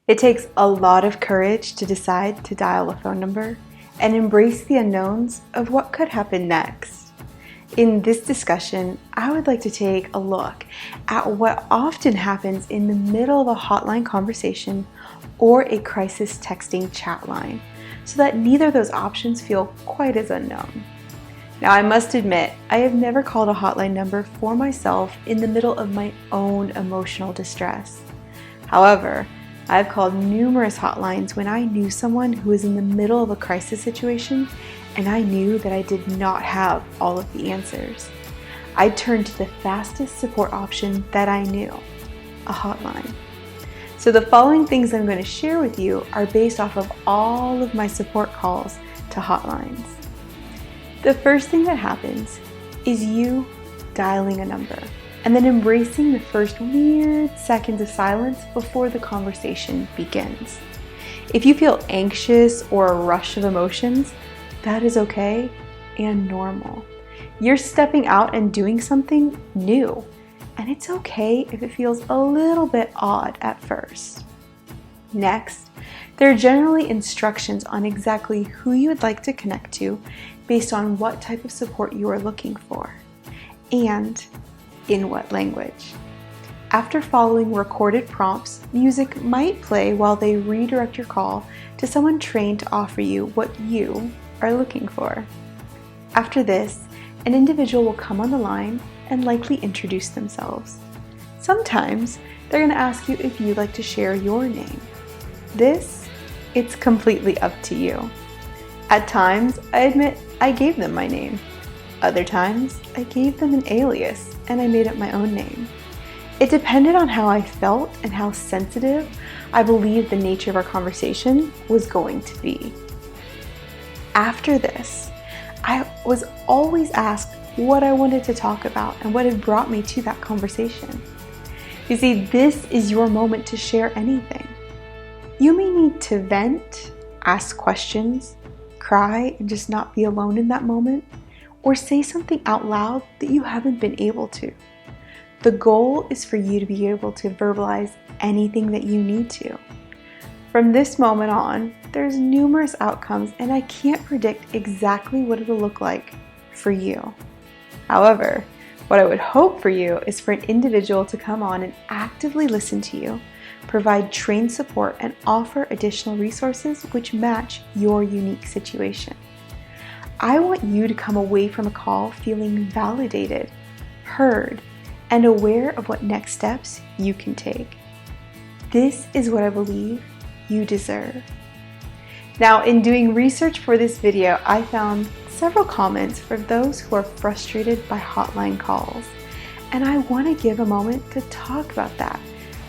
It takes a lot of courage to decide to dial a phone number and embrace the unknowns of what could happen next. In this discussion, I would like to take a look at what often happens in the middle of a hotline conversation or a crisis texting chat line, so that neither of those options feel quite as unknown. Now, I must admit, I have never called a hotline number for myself in the middle of my own emotional distress. However, I've called numerous hotlines when I knew someone who was in the middle of a crisis situation and I knew that I did not have all of the answers. I turned to the fastest support option that I knew, a hotline. So the following things I'm going to share with you are based off of all of my support calls to hotlines. The first thing that happens is you dialing a number and then embracing the first weird seconds of silence before the conversation begins. If you feel anxious or a rush of emotions, that is okay and normal. You're stepping out and doing something new, and it's okay if it feels a little bit odd at first. Next, there are generally instructions on exactly who you would like to connect to based on what type of support you are looking for, and in what language. After following recorded prompts, music might play while they redirect your call to someone trained to offer you what you are looking for. After this, an individual will come on the line and likely introduce themselves. Sometimes they're going to ask you if you'd like to share your name. It's completely up to you. At times, I admit I gave them my name. Other times, I gave them an alias and I made up my own name. It depended on how I felt and how sensitive I believed the nature of our conversation was going to be. After this, I was always asked what I wanted to talk about and what had brought me to that conversation. You see, this is your moment to share anything. You may need to vent, ask questions, cry, and just not be alone in that moment, or say something out loud that you haven't been able to. The goal is for you to be able to verbalize anything that you need to. From this moment on, there's numerous outcomes and I can't predict exactly what it'll look like for you. However, what I would hope for you is for an individual to come on and actively listen to you, provide trained support, and offer additional resources which match your unique situation. I want you to come away from a call feeling validated, heard, and aware of what next steps you can take. This is what I believe you deserve. Now, in doing research for this video, I found several comments for those who are frustrated by hotline calls, and I want to give a moment to talk about that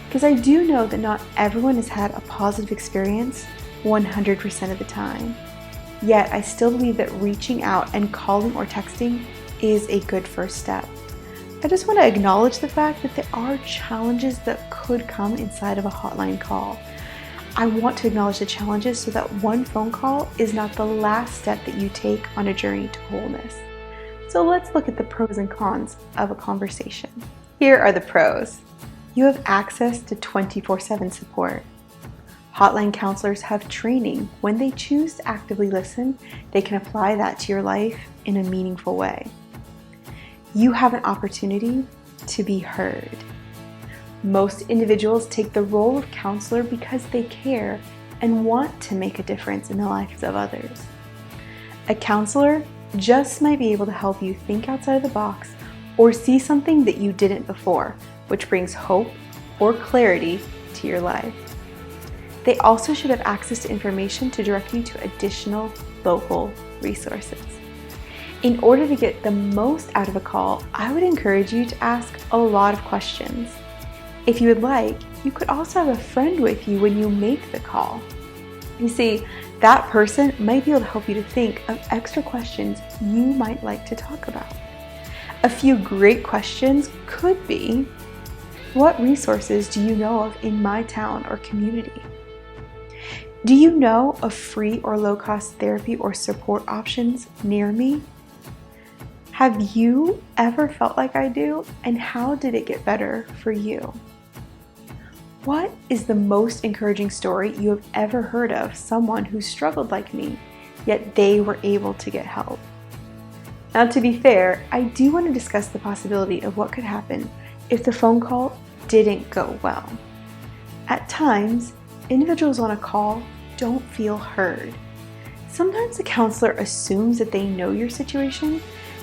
because I do know that not everyone has had a positive experience 100% of the time. Yet, I still believe that reaching out and calling or texting is a good first step. I just want to acknowledge the fact that there are challenges that could come inside of a hotline call. I want to acknowledge the challenges so that one phone call is not the last step that you take on a journey to wholeness. So let's look at the pros and cons of a conversation. Here are the pros. You have access to 24/7 support. Hotline counselors have training. When they choose to actively listen, they can apply that to your life in a meaningful way. You have an opportunity to be heard. Most individuals take the role of counselor because they care and want to make a difference in the lives of others. A counselor just might be able to help you think outside of the box or see something that you didn't before, which brings hope or clarity to your life. They also should have access to information to direct you to additional local resources. In order to get the most out of a call, I would encourage you to ask a lot of questions. If you would like, you could also have a friend with you when you make the call. You see, that person might be able to help you to think of extra questions you might like to talk about. A few great questions could be, what resources do you know of in my town or community? Do you know of free or low-cost therapy or support options near me? Have you ever felt like I do, and how did it get better for you? What is the most encouraging story you have ever heard of someone who struggled like me, yet they were able to get help? Now, to be fair, I do want to discuss the possibility of what could happen if the phone call didn't go well. At times, individuals on a call don't feel heard. Sometimes the counselor assumes that they know your situation,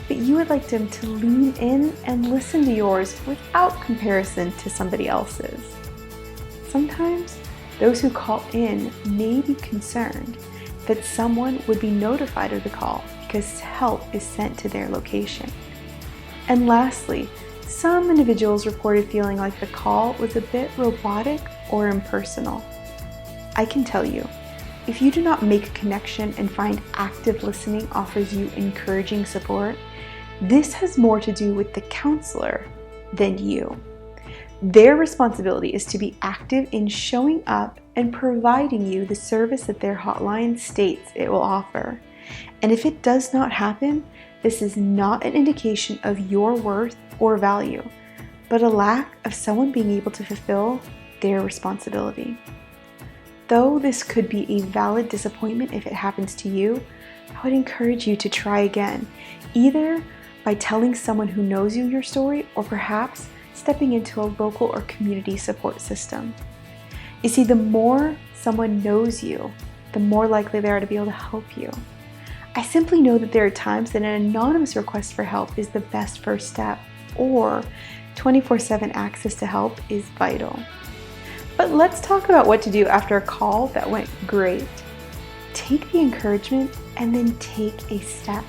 but you would like them to lean in and listen to yours without comparison to somebody else's. Sometimes, those who call in may be concerned that someone would be notified of the call because help is sent to their location. And lastly, some individuals reported feeling like the call was a bit robotic or impersonal. I can tell you, if you do not make a connection and find active listening offers you encouraging support, this has more to do with the counselor than you. Their responsibility is to be active in showing up and providing you the service that their hotline states it will offer. And if it does not happen, this is not an indication of your worth or value, but a lack of someone being able to fulfill their responsibility. Though this could be a valid disappointment if it happens to you, I would encourage you to try again, either by telling someone who knows you your story or perhaps stepping into a local or community support system. You see, the more someone knows you, the more likely they are to be able to help you. I simply know that there are times that an anonymous request for help is the best first step, or 24/7 access to help is vital. But let's talk about what to do after a call that went great. Take the encouragement and then take a step.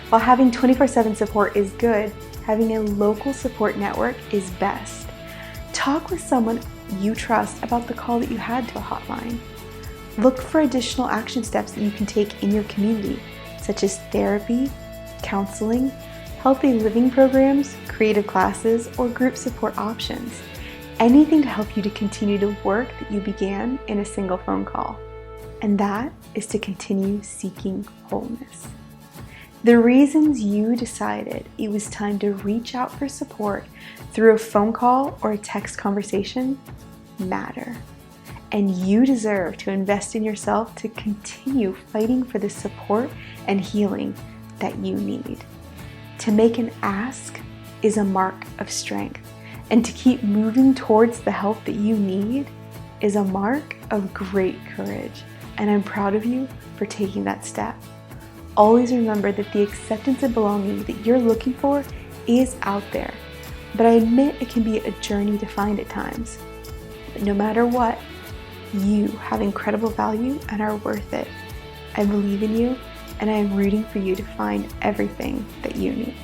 While having 24/7 support is good, having a local support network is best. Talk with someone you trust about the call that you had to a hotline. Look for additional action steps that you can take in your community, such as therapy, counseling, healthy living programs, creative classes, or group support options. Anything to help you to continue the work that you began in a single phone call. And that is to continue seeking wholeness. The reasons you decided it was time to reach out for support through a phone call or a text conversation matter. And you deserve to invest in yourself to continue fighting for the support and healing that you need. To make an ask is a mark of strength, and to keep moving towards the help that you need is a mark of great courage. And I'm proud of you for taking that step. Always remember that the acceptance and belonging that you're looking for is out there, but I admit it can be a journey to find at times. But no matter what, you have incredible value and are worth it. I believe in you, and I am rooting for you to find everything that you need.